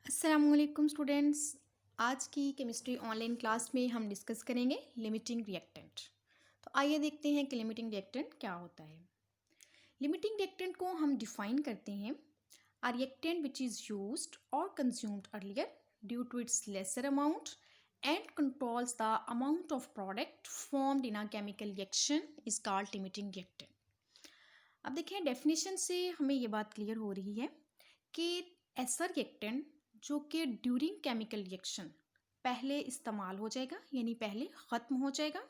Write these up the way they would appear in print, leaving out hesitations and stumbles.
अस्सलामुअलैकुम स्टूडेंट्स। आज की केमिस्ट्री ऑनलाइन क्लास में हम डिस्कस करेंगे लिमिटिंग रिएक्टेंट। तो आइए देखते हैं कि लिमिटिंग रिएक्टेंट क्या होता है। लिमिटिंग रिएक्टेंट को हम डिफाइन करते हैं a reactant which is used और consumed earlier due to its lesser amount and controls the amount of product formed in a chemical reaction is called limiting reactant. अब देखिए डेफिनेशन से हमें ये बात क्लियर हो रही है कि ऐसा रिएक्टेंट जो कि ड्यूरिंग केमिकल रिएक्शन पहले इस्तेमाल हो जाएगा यानी पहले ख़त्म हो जाएगा,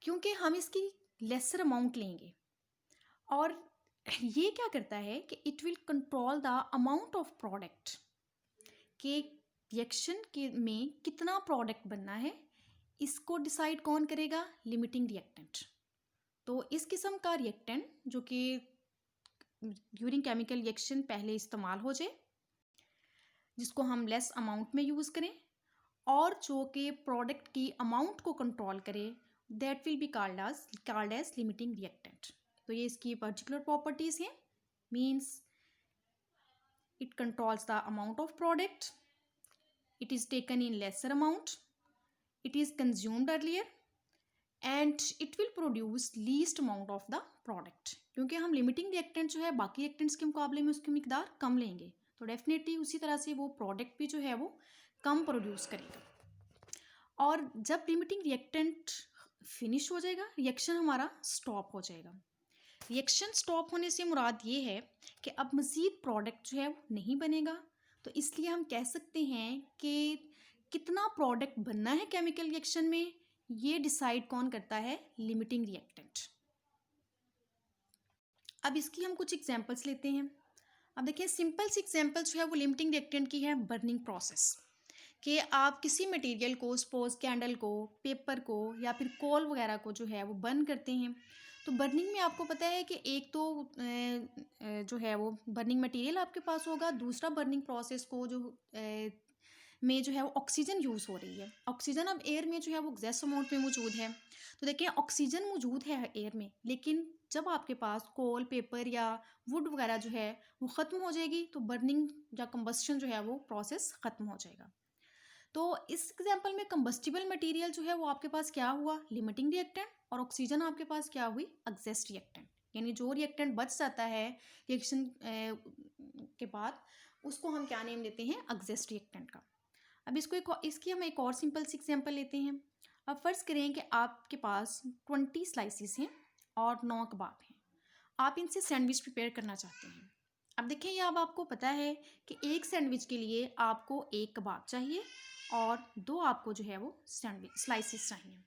क्योंकि हम इसकी लेसर अमाउंट लेंगे। और ये क्या करता है कि it will control the amount of product, के रिएक्शन के में कितना प्रोडक्ट बनना है इसको डिसाइड कौन करेगा? Limiting reactant. तो इस किस्म का रिएक्टेंट जो कि ड्यूरिंग केमिकल रिएक्शन पहले इस्तेमाल हो जाए, जिसको हम लेस अमाउंट में यूज़ करें और जो कि प्रोडक्ट की अमाउंट को कंट्रोल करे, that will be called as limiting reactant. तो ये इसकी पर्टिकुलर प्रॉपर्टीज़ हैं। Means it controls the amount of product, it is taken in lesser amount, it is consumed earlier and it will produce least amount of the product. क्योंकि हम limiting reactant जो है बाकी reactants के मुकाबले में उसकी मिकदार कम लेंगे, तो डेफिनेटली उसी तरह से वो प्रोडक्ट भी जो है वो कम प्रोड्यूस करेगा। और जब लिमिटिंग रिएक्टेंट फिनिश हो जाएगा, रिएक्शन हमारा स्टॉप हो जाएगा। रिएक्शन स्टॉप होने से मुराद ये है कि अब मज़ीद प्रोडक्ट जो है वो नहीं बनेगा। तो इसलिए हम कह सकते हैं कि कितना प्रोडक्ट बनना है केमिकल रिएक्शन में, ये डिसाइड कौन करता है? Limiting reactant. अब इसकी हम कुछ एग्जांपल्स लेते हैं। अब देखिए सिंपल सी एग्जांपल जो है वो लिमिटिंग रिएक्टेंट की है बर्निंग प्रोसेस। कि आप किसी मटेरियल को, सपोज कैंडल को, पेपर को या फिर कोल वगैरह को जो है वो बर्न करते हैं। तो बर्निंग में आपको पता है कि एक तो जो है वो बर्निंग मटेरियल आपके पास होगा, दूसरा बर्निंग प्रोसेस को में जो है वो ऑक्सीजन यूज़ हो रही है। ऑक्सीजन अब एयर में जो है वो गैस अमाउंट में मौजूद है। तो देखिए ऑक्सीजन मौजूद है एयर में, लेकिन जब आपके पास कोल, पेपर या वुड वगैरह जो है वो ख़त्म हो जाएगी तो बर्निंग या कंबस्शन जो है वो प्रोसेस ख़त्म हो जाएगा। तो इस एग्जांपल में कंबस्टिबल मटेरियल जो है वो आपके पास क्या हुआ? Limiting reactant. और ऑक्सीजन आपके पास क्या हुई? Exhaust reactant. यानी जो रिएक्टेंट बच जाता है रिएक्शन के बाद, उसको हम क्या नेम देते हैं? एग्जस्ट रिएक्टेंट का। अब इसकी हम एक और सिंपल सी एग्जांपल लेते हैं। अब फ़र्ज़ करें कि आपके पास 20 स्लाइसिस हैं और 9 कबाब हैं। आप इनसे सैंडविच प्रिपेयर करना चाहते हैं। अब देखिए ये अब आपको पता है कि एक सैंडविच के लिए आपको एक कबाब चाहिए और 2 आपको जो है वो सैंडविच स्लाइसिस चाहिए।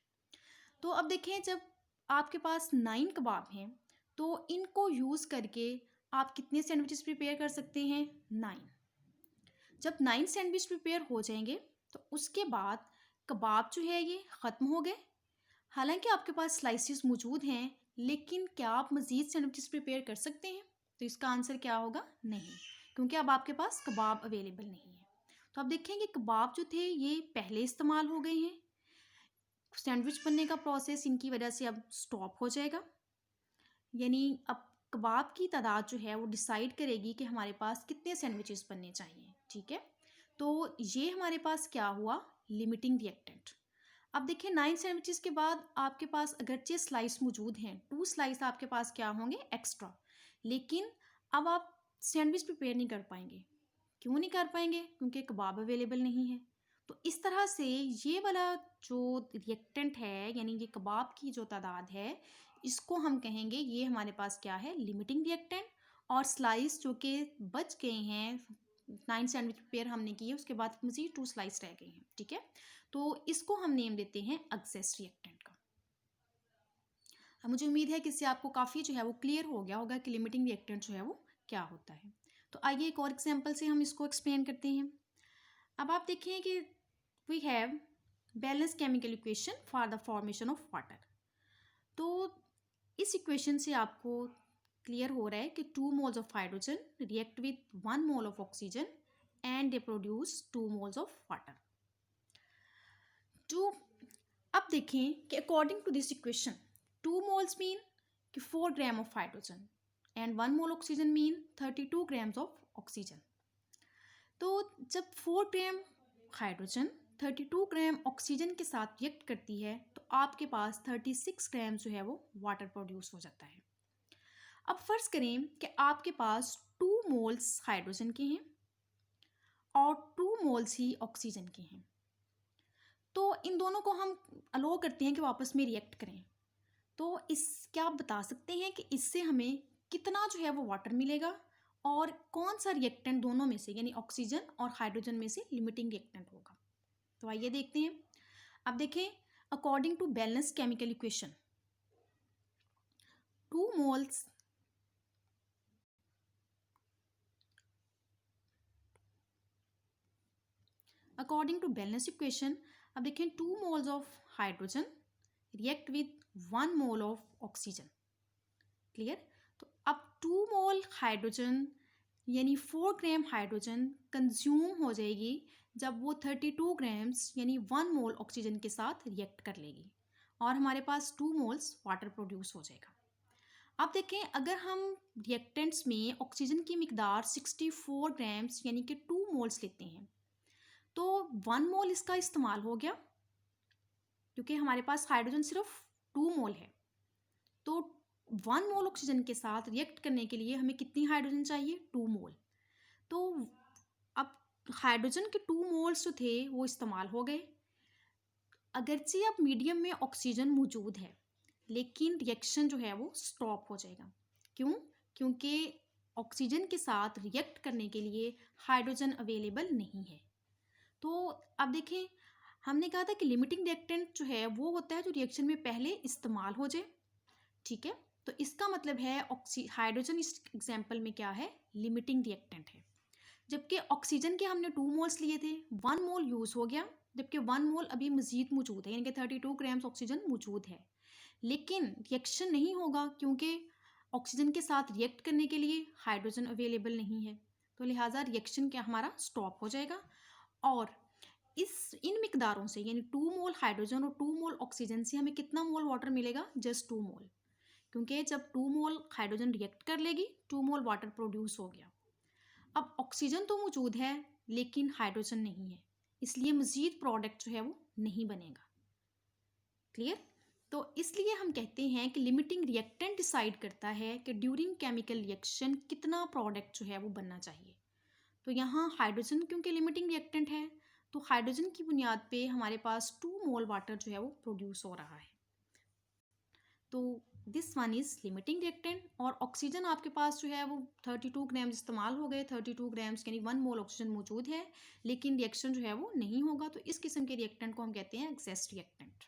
तो अब देखें जब आपके पास 9 कबाब हैं तो इनको यूज़ करके आप कितने सैंडविचेस प्रिपेयर कर सकते हैं? 9। जब 9 सैंडविच प्रिपेयर हो जाएंगे तो उसके बाद कबाब जो है ये ख़त्म हो गए। हालांकि आपके पास स्लाइसिस मौजूद हैं, लेकिन क्या आप मज़ीद सैंडविचेस प्रिपेयर कर सकते हैं? तो इसका आंसर क्या होगा? नहीं, क्योंकि अब आपके पास कबाब अवेलेबल नहीं है। तो आप देखेंगे कबाब जो थे ये पहले इस्तेमाल हो गए हैं। सैंडविच बनने का प्रोसेस इनकी वजह से अब स्टॉप हो जाएगा। यानी अब कबाब की तादाद जो है वो डिसाइड करेगी कि हमारे पास कितने सैंडविचेस बनने चाहिए। ठीक है, तो ये हमारे पास क्या हुआ? Limiting reactant. अब देखिए 9 सैंडविचेस के बाद आपके पास अगरचे स्लाइस मौजूद हैं, 2 स्लाइस आपके पास क्या होंगे? एक्स्ट्रा। लेकिन अब आप सैंडविच प्रिपेयर नहीं कर पाएंगे। क्यों नहीं कर पाएंगे? क्योंकि कबाब अवेलेबल नहीं है। तो इस तरह से ये वाला जो रिएक्टेंट है, यानी ये कबाब की जो तादाद है, इसको हम कहेंगे ये हमारे पास क्या है? Limiting reactant. और स्लाइस जो कि बच गए हैं, 9 सैंडविच प्रिपेयर हमने किए, उसके बाद मज़ीद 2 स्लाइस रह गए हैं। ठीक है, तो इसको हम नेम देते हैं एग्जस्ट रिएक्टेंट का। अब मुझे उम्मीद है कि इससे आपको काफ़ी जो है वो क्लियर हो गया होगा कि लिमिटिंग रिएक्टेंट जो है वो क्या होता है। तो आइए एक और एग्जांपल से हम इसको एक्सप्लेन करते हैं। अब आप देखें कि we have balance chemical equation for the formation of water. तो इस इक्वेशन से आपको क्लियर हो रहा है कि 2 moles of hydrogen react with 1 mole of oxygen and they produce 2 moles of water. तो अब देखें कि according to this equation 2 moles mean कि 4 gram of hydrogen and 1 mole oxygen mean 32 grams of oxygen. तो जब 4 ग्राम हाइड्रोजन 32 ग्राम ऑक्सीजन के साथ react करती है तो आपके पास 36 ग्राम जो है वो वाटर प्रोड्यूस हो जाता है। अब फर्ज करें कि आपके पास 2 मोल्स हाइड्रोजन के हैं और 2 मोल्स ही ऑक्सीजन के हैं। तो इन दोनों को हम अलो करते हैं कि वो आपस में रिएक्ट करें। तो इस क्या आप बता सकते हैं कि इससे हमें कितना जो है वो वाटर मिलेगा और कौन सा रिएक्टेंट दोनों में से यानी ऑक्सीजन और हाइड्रोजन में से लिमिटिंग रिएक्टेंट होगा? तो आइए देखते हैं। अब देखें, according to balance chemical equation 2 moles according to balance equation, अब देखें 2 moles of hydrogen react with 1 mole of oxygen. Clear? तो अब 2 मोल हाइड्रोजन यानी 4 ग्राम हाइड्रोजन कंज्यूम हो जाएगी जब वो 32 ग्राम्स यानी 1 मोल ऑक्सीजन के साथ रिएक्ट कर लेगी और हमारे पास 2 मोल्स वाटर प्रोड्यूस हो जाएगा। अब देखें, अगर हम रिएक्टेंट्स में ऑक्सीजन की मिकदार 64 ग्राम्स यानी कि 2 मोल्स लेते हैं तो 1 मोल इसका इस्तेमाल हो गया क्योंकि हमारे पास हाइड्रोजन सिर्फ 2 मोल है। तो 1 मोल ऑक्सीजन के साथ रिएक्ट करने के लिए हमें कितनी हाइड्रोजन चाहिए? 2 मोल। तो अब हाइड्रोजन के 2 मोल्स जो थे वो इस्तेमाल हो गए। अगरचे अब मीडियम में ऑक्सीजन मौजूद है लेकिन रिएक्शन जो है वो स्टॉप हो जाएगा। क्यों? क्योंकि ऑक्सीजन के साथ रिएक्ट करने के लिए हाइड्रोजन अवेलेबल नहीं है। तो अब देखें, हमने कहा था कि लिमिटिंग रिएक्टेंट जो है वो होता है जो रिएक्शन में पहले इस्तेमाल हो जाए। ठीक है, तो इसका मतलब है हाइड्रोजन इस एग्जाम्पल में क्या है? लिमिटिंग रिएक्टेंट है। जबकि ऑक्सीजन के हमने 2 मोल्स लिए थे, 1 मोल यूज़ हो गया जबकि 1 मोल अभी मज़ीद मौजूद है यानी कि 32 ग्राम्स ऑक्सीजन मौजूद है लेकिन रिएक्शन नहीं होगा क्योंकि ऑक्सीजन के साथ रिएक्ट करने के लिए हाइड्रोजन अवेलेबल नहीं है। तो लिहाजा रिएक्शन क्या हमारा स्टॉप हो जाएगा और इन मिकदारों से यानी 2 मोल हाइड्रोजन और 2 मोल ऑक्सीजन से हमें कितना मोल वाटर मिलेगा? जस्ट 2 मोल, क्योंकि जब 2 मोल हाइड्रोजन रिएक्ट कर लेगी 2 मोल वाटर प्रोड्यूस हो गया। अब ऑक्सीजन तो मौजूद है लेकिन हाइड्रोजन नहीं है, इसलिए मज़ीद प्रोडक्ट जो है वो नहीं बनेगा। क्लियर? तो इसलिए हम कहते हैं कि लिमिटिंग रिएक्टेंट डिसाइड करता है कि ड्यूरिंग केमिकल रिएक्शन कितना प्रोडक्ट जो है वो बनना चाहिए। तो यहाँ हाइड्रोजन क्योंकि लिमिटिंग रिएक्टेंट है तो हाइड्रोजन की बुनियाद पे हमारे पास 2 मोल वाटर जो है वो प्रोड्यूस हो रहा है। तो this one is limiting reactant और ऑक्सीजन आपके पास जो है वो 32 ग्राम्स इस्तेमाल हो गए, 32 ग्राम्स यानी 1 मोल ऑक्सीजन मौजूद है लेकिन रिएक्शन जो है वो नहीं होगा। तो इस किस्म के रिएक्टेंट को हम कहते हैं एक्सेस रिएक्टेंट।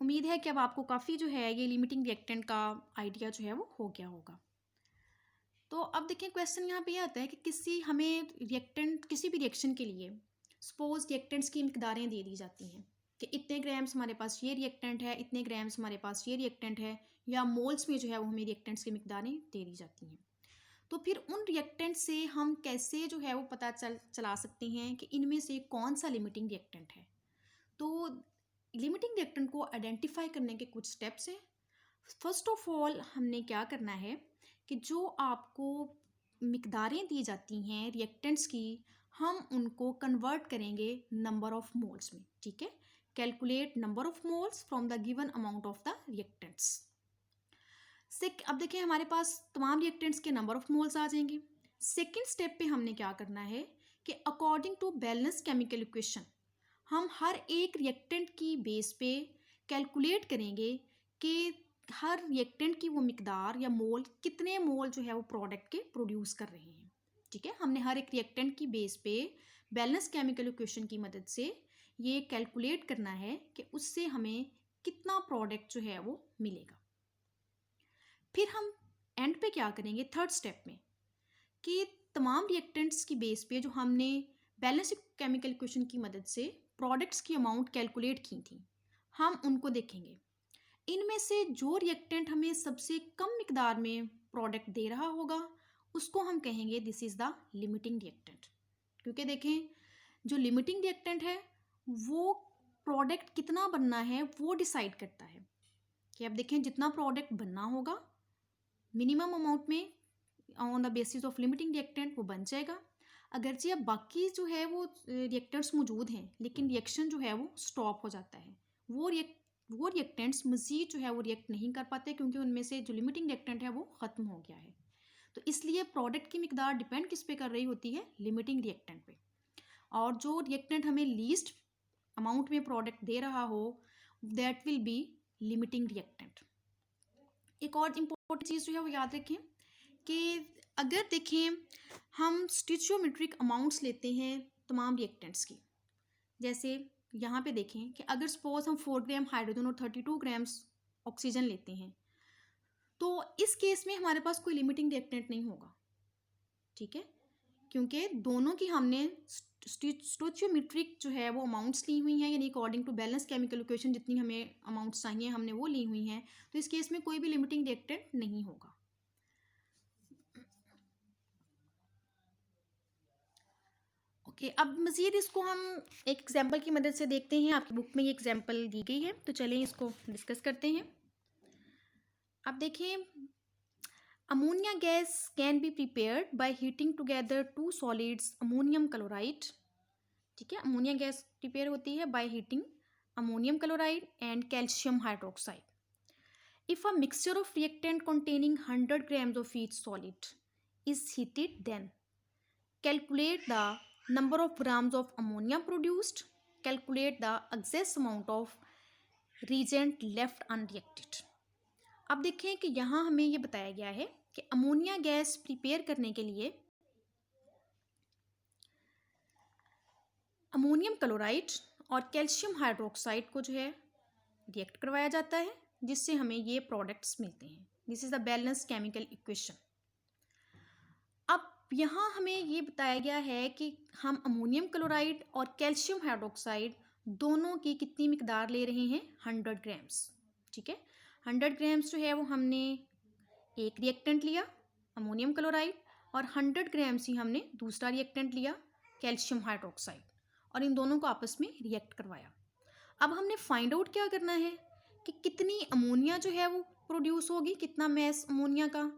उम्मीद है कि अब आपको काफ़ी जो है ये लिमिटिंग रिएक्टेंट का आइडिया जो है वो हो गया होगा। तो अब देखिए, क्वेश्चन यहाँ पे ये आता है कि किसी भी रिएक्शन के लिए सपोज रिएक्टेंट्स की मिकदारें दे दी जाती हैं कि इतने ग्राम्स हमारे पास ये रिएक्टेंट है, इतने ग्राम्स हमारे पास ये रिएक्टेंट है, या मोल्स में जो है वो हमें रिएक्टेंट्स की मिकदारें दे दी जाती हैं। तो फिर उन रिएक्टेंट से हम कैसे जो है वो पता चला सकते हैं कि इनमें से कौन सा लिमिटिंग रिएक्टेंट है? तो लिमिटिंग रिएक्टेंट को आइडेंटिफाई करने के कुछ स्टेप्स हैं। फर्स्ट ऑफ ऑल हमने क्या करना है कि जो आपको मिकदारें दी जाती हैं रिएक्टेंट्स की, हम उनको कन्वर्ट करेंगे नंबर ऑफ मोल्स में। ठीक है, calculate number of moles from the given amount of the reactants. अब देखिए, हमारे पास तमाम रिएक्टेंट्स के नंबर ऑफ मोल्स आ जाएंगे। सेकेंड स्टेप पे हमने क्या करना है कि according to balance chemical equation हम हर एक रिएक्टेंट की बेस पे कैलकुलेट करेंगे कि हर रिएक्टेंट की वो मिकदार या मोल कितने मोल जो है वो प्रोडक्ट के प्रोड्यूस कर रहे हैं। ठीक है, हमने हर एक रिएक्टेंट की बेस पे बैलेंस केमिकल इक्वेशन की मदद से ये कैलकुलेट करना है कि उससे हमें कितना प्रोडक्ट जो है वो मिलेगा। फिर हम एंड पे क्या करेंगे थर्ड स्टेप में कि तमाम रिएक्टेंट्स की बेस पे जो हमने बैलेंस केमिकल इक्वेशन की मदद से प्रोडक्ट्स की अमाउंट कैलकुलेट की थी, हम उनको देखेंगे। इनमें से जो रिएक्टेंट हमें सबसे कम मिकदार में प्रोडक्ट दे रहा होगा उसको हम कहेंगे this is the limiting reactant. क्योंकि देखें, जो लिमिटिंग रिएक्टेंट है वो प्रोडक्ट कितना बनना है वो डिसाइड करता है कि अब देखें जितना प्रोडक्ट बनना होगा मिनिमम अमाउंट में on the basis of limiting reactant वो बन जाएगा। अगरचे अब बाकी जो है वो रिएक्टेंट्स मौजूद हैं, लेकिन रिएक्शन जो है वो स्टॉप हो जाता है, वो रिएक्टेंट्स मज़ीद जो है वो रिएक्ट नहीं कर पाते, क्योंकि उनमें से जो लिमिटिंग रिएक्टेंट है वो ख़त्म हो गया है। तो इसलिए प्रोडक्ट की मिकदार डिपेंड किस पे कर रही होती है? लिमिटिंग रिएक्टेंट पे। और जो रिएक्टेंट हमें लीस्ट अमाउंट में प्रोडक्ट दे रहा हो, that will B limiting reactant. एक और इम्पोर्टेंट चीज़ जो है वो याद रखें कि अगर देखें हम स्टिचियोमेट्रिक अमाउंट्स लेते हैं तमाम रिएक्टेंट्स की, जैसे यहाँ पे देखें कि अगर सपोज हम 4 ग्राम हाइड्रोजन और 32 ग्राम्स ऑक्सीजन लेते हैं, तो इस केस में हमारे पास कोई लिमिटिंग रिएक्टेंट नहीं होगा, ठीक है, क्योंकि दोनों की हमने स्टोचियोमेट्रिक जो है वो अमाउंट्स ली हुई हैं, यानी according to balance chemical equation जितनी हमें अमाउंट्स चाहिए हमने वो ली हुई हैं। तो इस केस में कोई भी लिमिटिंग रिएक्टेंट नहीं होगा। ओके, अब मज़ीद इसको हम एक एग्जांपल की मदद से देखते हैं। आपकी बुक में ये एग्जांपल दी गई है, तो चलिए इसको डिस्कस करते हैं। अब देखिए, ammonia gas can be prepared by heating together two solids ammonium chloride, ठीक है, अमोनिया गैस प्रिपेयर होती है by heating ammonium chloride and calcium hydroxide. If a mixture of reactant containing 100 grams of each solid is heated, then calculate the number of grams of ammonia produced, calculate the excess amount of reagent left unreacted। अब देखें कि यहाँ हमें ये बताया गया है कि अमोनिया गैस प्रिपेयर करने के लिए अमोनियम क्लोराइड और कैल्शियम हाइड्रोक्साइड को जो है रिएक्ट करवाया जाता है, जिससे हमें ये प्रोडक्ट्स मिलते हैं। This is the balance chemical equation. अब यहाँ हमें ये बताया गया है कि हम अमोनियम क्लोराइड और कैल्शियम हाइड्रोक्साइड दोनों की कितनी मिकदार ले रहे हैं? 100 ग्राम्स, ठीक है। 100 ग्राम्स जो है वो हमने एक रिएक्टेंट लिया अमोनियम क्लोराइड, और 100 ग्राम्स ही हमने दूसरा रिएक्टेंट लिया कैल्शियम हाइड्रोक्साइड, और इन दोनों को आपस में रिएक्ट करवाया। अब हमने फाइंड आउट क्या करना है कि कितनी अमोनिया जो है वो प्रोड्यूस होगी, कितना मैस अमोनिया का,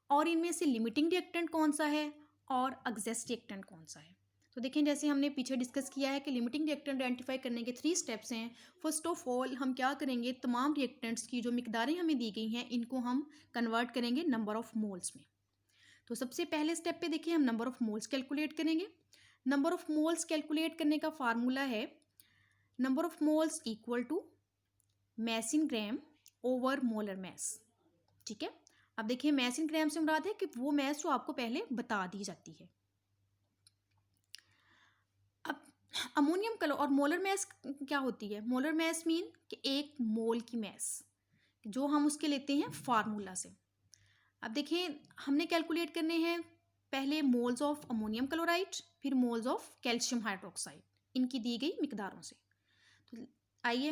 और इनमें से लिमिटिंग रिएक्टेंट कौन सा है और एक्सेस रिएक्टेंट कौन सा है। तो देखें, जैसे हमने पीछे डिस्कस किया है कि लिमिटिंग रिएक्टेंट आइडेंटिफाई करने के 3 स्टेप्स हैं। फर्स्ट ऑफ ऑल हम क्या करेंगे, तमाम रिएक्टेंट्स की जो मिकदारें हमें दी गई हैं इनको हम कन्वर्ट करेंगे नंबर ऑफ मोल्स में। तो सबसे पहले स्टेप पे देखिए हम नंबर ऑफ मोल्स कैलकुलेट करेंगे। नंबर ऑफ मोल्स कैलकुलेट करने का फार्मूला है number of moles equal to mass in gram over molar mass, ठीक है। अब देखिए, मैस इन ग्राम से मुराद है कि वो मैस जो आपको पहले बता दी जाती है। अब अमोनियम कलर और मोलर मैस क्या होती है? मोलर मैस मीन कि 1 मोल की मैस, जो हम उसके लेते हैं फार्मूला से। अब देखिए, हमने कैलकुलेट करने हैं पहले मोल्स ऑफ अमोनियम क्लोराइड, फिर मोल्स ऑफ कैल्शियम हाइड्रोक्साइड, इनकी दी गई मिकदारों से। तो आइए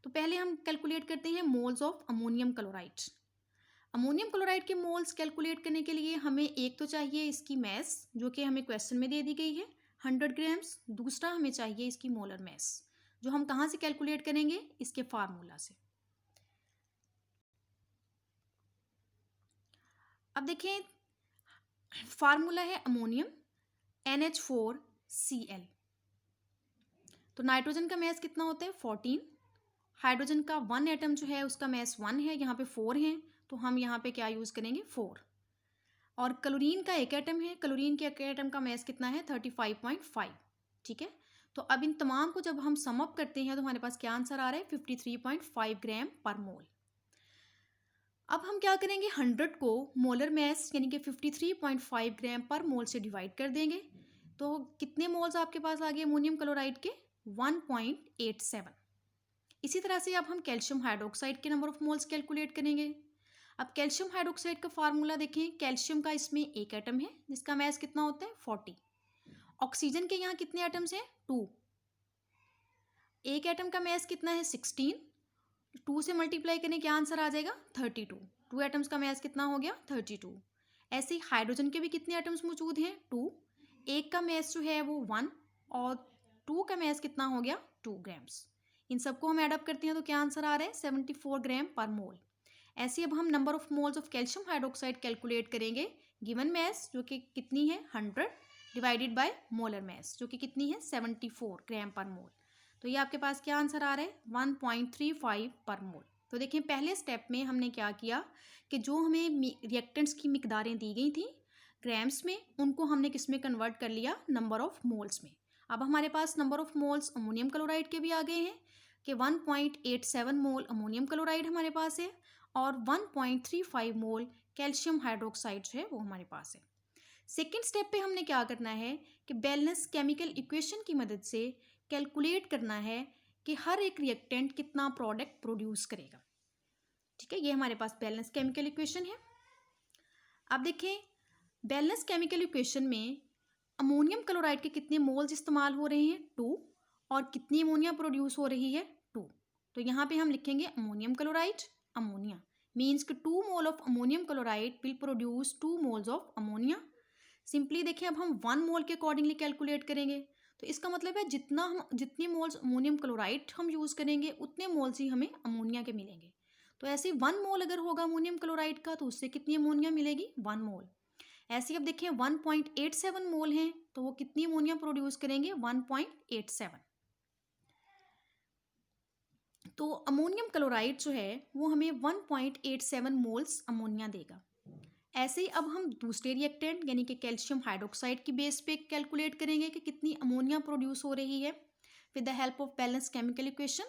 तो पहले हम कैलकुलेट करते हैं moles of ammonium chloride. Ammonium chloride के मोल्स कैलकुलेट करने के लिए हमें एक तो चाहिए इसकी मैस, जो कि हमें क्वेश्चन में दे दी गई है 100 ग्राम्स। दूसरा हमें चाहिए इसकी मोलर मैस, जो हम कहाँ से कैलकुलेट करेंगे? इसके फार्मूला से। अब देखें, फार्मूला है अमोनियम NH4Cl। तो नाइट्रोजन का मैस कितना होता है? 14। हाइड्रोजन का 1 एटम जो है उसका मैस 1 है, यहाँ पे 4 हैं, तो हम यहाँ पे क्या यूज़ करेंगे? 4। और क्लोरीन का 1 एटम है, क्लोरीन के 1 एटम का मैस कितना है? 35.5, ठीक है। तो अब इन तमाम को जब हम सम अप करते हैं तो हमारे पास क्या आंसर आ रहा है? 53.5 ग्राम पर मोल। अब हम क्या करेंगे? 100 को मोलर मैस यानी कि 53.5 ग्राम पर मोल से डिवाइड कर देंगे, तो कितने मोल्स आपके पास आ गए अमोनियम क्लोराइड के? 1.87। इसी तरह से अब हम कैल्शियम हाइड्रोक्साइड के नंबर ऑफ मोल्स कैलकुलेट करेंगे। अब कैल्शियम हाइड्रोक्साइड का फार्मूला देखें, कैल्शियम का इसमें 1 एटम है जिसका मैस कितना होता है? 40। ऑक्सीजन के यहाँ कितने एटम्स हैं? 2। 1 एटम का मैस कितना है? 16। 2 से मल्टीप्लाई करने क्या आंसर आ जाएगा? 32। 2 एटम्स का मैस कितना हो गया? 32। ऐसे ही हाइड्रोजन के भी कितने एटम्स मौजूद हैं? 2। 1 का मैस जो है वो 1, और 2 का मैस कितना हो गया? 2 ग्राम्स। इन सबको हम एडअप करते हैं तो क्या आंसर आ रहा है? 74 ग्राम पर मोल। ऐसे अब हम number of moles of calcium hydroxide calculate करेंगे, गिवन मैस जो कि कितनी है 100 डिवाइडेड बाय मोलर मैस जो कि कितनी है 74 ग्राम पर मोल। तो ये आपके पास क्या आंसर आ रहा है 1.35 पर मोल। तो देखिए पहले स्टेप में हमने क्या किया कि जो हमें रिएक्टेंट्स की मिकदारें दी गई थी ग्राम्स में, उनको हमने किस में कन्वर्ट कर लिया नंबर ऑफ मोल्स में। अब हमारे पास number of moles ammonium chloride के भी आ गए हैं कि 1.87 मोल अमोनियम क्लोराइड हमारे पास है और 1.35 मोल कैल्शियम हाइड्रोक्साइड जो है वो हमारे पास है। सेकेंड स्टेप पे हमने क्या करना है कि बैलेंस केमिकल इक्वेशन की मदद से कैलकुलेट करना है कि हर एक रिएक्टेंट कितना प्रोडक्ट प्रोड्यूस करेगा। ठीक है, ये हमारे पास बैलेंस केमिकल इक्वेशन है। अब देखें बैलेंस केमिकल इक्वेशन में अमोनियम क्लोराइड के कितने मोल्स इस्तेमाल हो रहे हैं 2 और कितनी अमोनिया प्रोड्यूस हो रही है 2। तो यहाँ पे हम लिखेंगे अमोनियम क्लोराइड अमोनिया मीन्स कि 2 mole of ammonium chloride will produce 2 moles of ammonia. Simply देखें अब हम 1 मोल के अकॉर्डिंगली कैलकुलेट करेंगे तो इसका मतलब है जितनी मोल्स अमोनियम क्लोराइड हम यूज़ करेंगे उतने मोल्स ही हमें अमोनिया के मिलेंगे। तो ऐसे 1 मोल अगर होगा अमोनियम क्लोराइड का तो उससे कितनी अमोनिया मिलेगी 1 मोल। ऐसे अब देखें 1.87 मोल हैं तो वो कितनी अमोनिया प्रोड्यूस करेंगे 1.87। तो अमोनियम क्लोराइड जो है वो हमें 1.87 मोल्स अमोनिया देगा। ऐसे ही अब हम दूसरे रिएक्टेंट यानी कि कैल्शियम हाइड्रोक्साइड की बेस पे कैलकुलेट करेंगे कि कितनी अमोनिया प्रोड्यूस हो रही है with the help of balance chemical equation.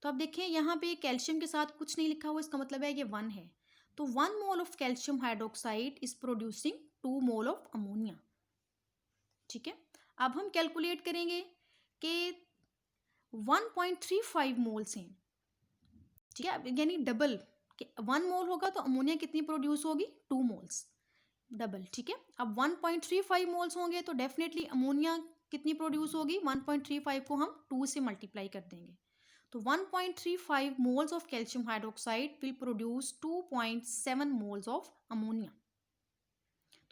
तो अब देखें यहाँ पे कैल्शियम के साथ कुछ नहीं लिखा हुआ, इसका मतलब है ये 1 है। तो 1 mole of calcium hydroxide is producing 2 mole of ammonia. ठीक है, अब हम कैलकुलेट करेंगे कि 1.35 मोल्स हैं। ठीक है, यानी डबल 1 मोल होगा तो अमोनिया कितनी प्रोड्यूस होगी 2 मोल्स डबल। ठीक है, अब 1.35 मोल्स होंगे तो डेफिनेटली अमोनिया कितनी प्रोड्यूस होगी 1.35 को हम 2 से मल्टीप्लाई कर देंगे तो 1.35 moles of calcium hydroxide will produce 2.7 moles of ammonia.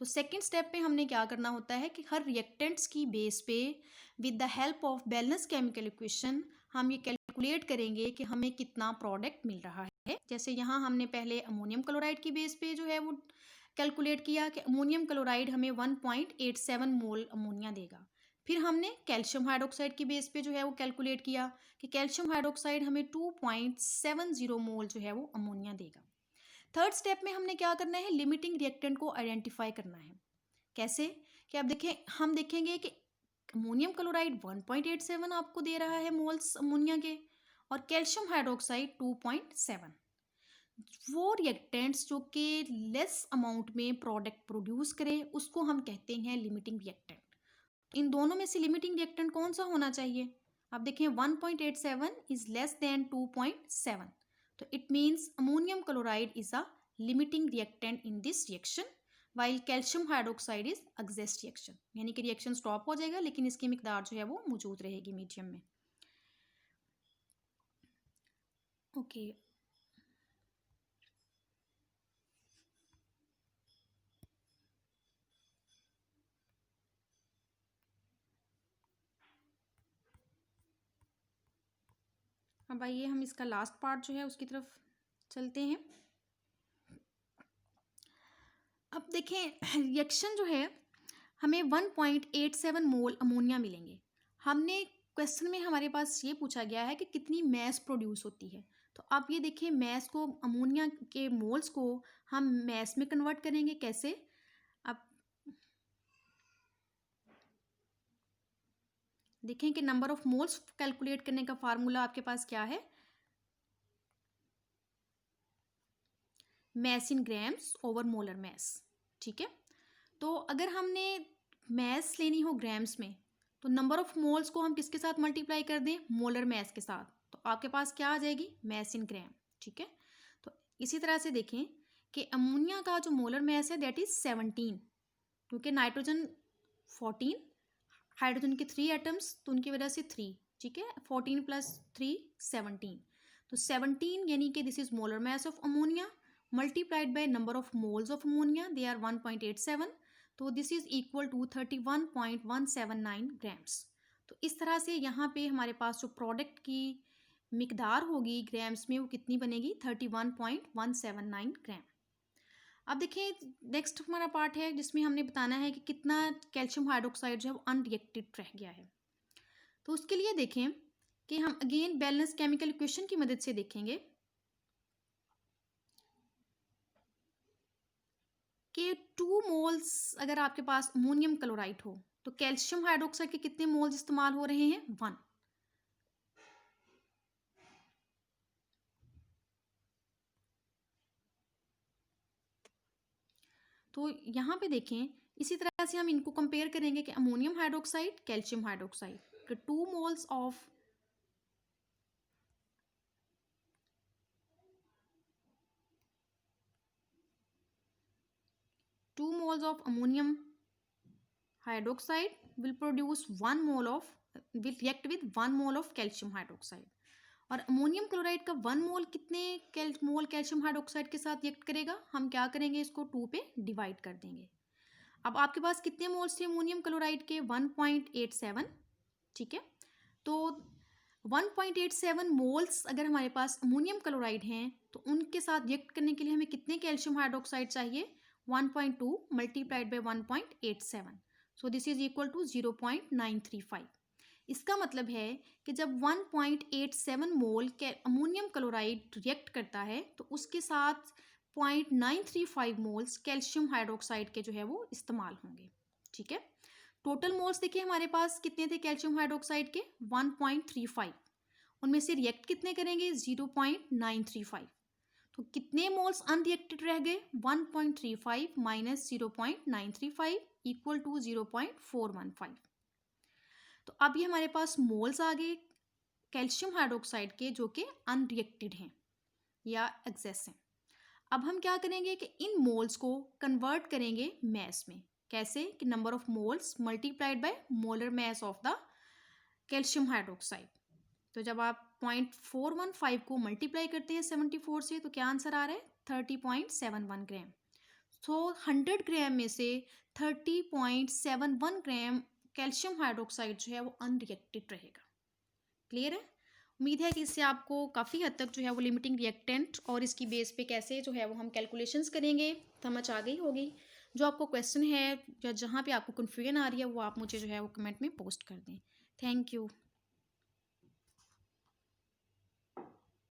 तो सेकेंड स्टेप पे हमने क्या करना होता है कि हर रिएक्टेंट्स की बेस पे with the help of balance chemical equation हम ये कैलकुलेट करेंगे कि हमें कितना प्रोडक्ट मिल रहा है। जैसे यहाँ हमने पहले अमोनियम क्लोराइड की बेस पे जो है वो कैलकुलेट किया कि अमोनियम क्लोराइड हमें 1.87 मोल अमोनिया देगा। फिर हमने कैल्शियम हाइड्रोक्साइड की बेस पे जो है वो कैलकुलेट किया कि कैल्शियम हाइड्रोक्साइड हमें 2.70 मोल जो है वो अमोनिया देगा। थर्ड स्टेप में हमने क्या करना है लिमिटिंग रिएक्टेंट को आइडेंटिफाई करना है। कैसे कि अब देखें हम देखेंगे कि अमोनियम क्लोराइड 1.87 आपको दे रहा है मोल्स अमोनिया के और कैल्शियम हाइड्रोक्साइड 2.7। वो रिएक्टेंट्स जो कि लेस अमाउंट में प्रोडक्ट प्रोड्यूस करे उसको हम कहते हैं लिमिटिंग रिएक्टेंट। इन दोनों में से लिमिटिंग रिएक्टेंट कौन सा होना चाहिए। अब देखें 1.87 इज लेस देन 2.7 तो it means ammonium chloride is a limiting reactant in this reaction while calcium hydroxide is exhaust reaction यानी कि रिएक्शन स्टॉप हो जाएगा लेकिन इसकी मिकदार जो है वो मौजूद रहेगी मीडियम में। ओके अब आइए हम इसका लास्ट पार्ट जो है उसकी तरफ चलते हैं। अब देखें रिएक्शन जो है हमें 1.87 मोल अमोनिया मिलेंगे। हमने क्वेश्चन में हमारे पास ये पूछा गया है कि कितनी मैस प्रोड्यूस होती है। तो आप ये देखिए मैस को अमोनिया के मोल्स को हम मैस में कन्वर्ट करेंगे कैसे। अब देखें कि नंबर ऑफ मोल्स कैलकुलेट करने का फार्मूला आपके पास क्या है mass in grams over molar mass. ठीक है, तो अगर हमने मैस लेनी हो ग्राम्स में तो नंबर ऑफ मोल्स को हम किसके साथ मल्टीप्लाई कर दें मोलर मैस के साथ तो आपके पास क्या आ जाएगी मैस इन ग्राम। ठीक है, तो इसी तरह से देखें कि अमोनिया का जो मोलर मैस है दैट इज 17 क्योंकि नाइट्रोजन 14 हाइड्रोजन के 3 एटम्स तो उनकी वजह से 3। ठीक है, 14 + 3 17 तो 17 यानी कि this is molar mass of ammonia multiplied by number of moles of ammonia they are 1.87 तो this is equal to 31.179 grams. तो इस तरह से यहाँ पे हमारे पास जो प्रोडक्ट की मिकदार होगी ग्राम्स में वो कितनी बनेगी 31.179 ग्राम। अब देखिए नेक्स्ट हमारा पार्ट है जिसमें हमने बताना है कि कितना कैल्शियम हाइड्रोक्साइड जो है वो अनरिएक्टेड रह गया है। तो उसके लिए देखें कि हम अगेन बैलेंस केमिकल इक्वेशन की मदद से देखेंगे कि 2 मोल्स अगर आपके पास अमोनियम क्लोराइड हो तो कैल्शियम हाइड्रोक्साइड के कितने मोल्स इस्तेमाल हो रहे हैं? 1। तो यहाँ पे देखें इसी तरह से हम इनको कंपेयर करेंगे कि अमोनियम हाइड्रोक्साइड, कैल्शियम हाइड्रोक्साइड के 2 moles of ammonium hydroxide will react with 1 mole of calcium hydroxide। और अमोनियम क्लोराइड का 1 मोल कितने मोल कैल्शियम हाइड्रोक्साइड के साथ रिएक्ट करेगा? हम क्या करेंगे, इसको 2 पे डिवाइड कर देंगे। अब आपके पास कितने मोल्स थे अमोनियम क्लोराइड के? 1.87। ठीक है, तो 1.87 मोल्स अगर हमारे पास अमोनियम क्लोराइड हैं तो उनके साथ रिएक्ट करने के लिए हमें कितने कैल्शियम हाइड्रोक्साइड चाहिए? 1.2 multiplied by 1.87, so this is equal to 0.935। इसका मतलब है कि जब 1.87 मोल अमोनियम क्लोराइड रिएक्ट करता है तो उसके साथ 0.935 मोल्स कैल्शियम हाइड्रोक्साइड के जो है वो इस्तेमाल होंगे। ठीक है, टोटल मोल्स देखिए हमारे पास कितने थे कैल्शियम हाइड्रोक्साइड के? 1.35। उनमें से रिएक्ट कितने करेंगे? 0.935। तो कितने मोल्स अनरिएक्टेड रह गए? 1.35 माइनस 0.935 इक्वल टू 0.415। तो अब ये हमारे पास मोल्स आ गए कैल्शियम हाइड्रोक्साइड के जो कि अनरिएक्टेड हैं या एक्सेस हैं। अब हम क्या करेंगे कि इन मोल्स को कन्वर्ट करेंगे मैस में। कैसे? कि number of moles multiplied by molar mass of the calcium hydroxide. तो जब आप 0.415 को मल्टीप्लाई करते हैं 74 से तो क्या आंसर आ रहा है? 30.71 ग्राम। तो 100 ग्राम में से 30.71 ग्राम कैल्शियम हाइड्रोक्साइड जो है वो अनरिएक्टेड रहेगा। क्लियर है? उम्मीद है कि इससे आपको काफ़ी हद तक जो है वो लिमिटिंग रिएक्टेंट और इसकी बेस पे कैसे जो है वो हम कैलकुलेशंस करेंगे समझ आ गई होगी। जो आपको क्वेश्चन है या जहाँ पे आपको कन्फ्यूजन आ रही है वो आप मुझे जो है वो कमेंट में पोस्ट कर दें। Thank you.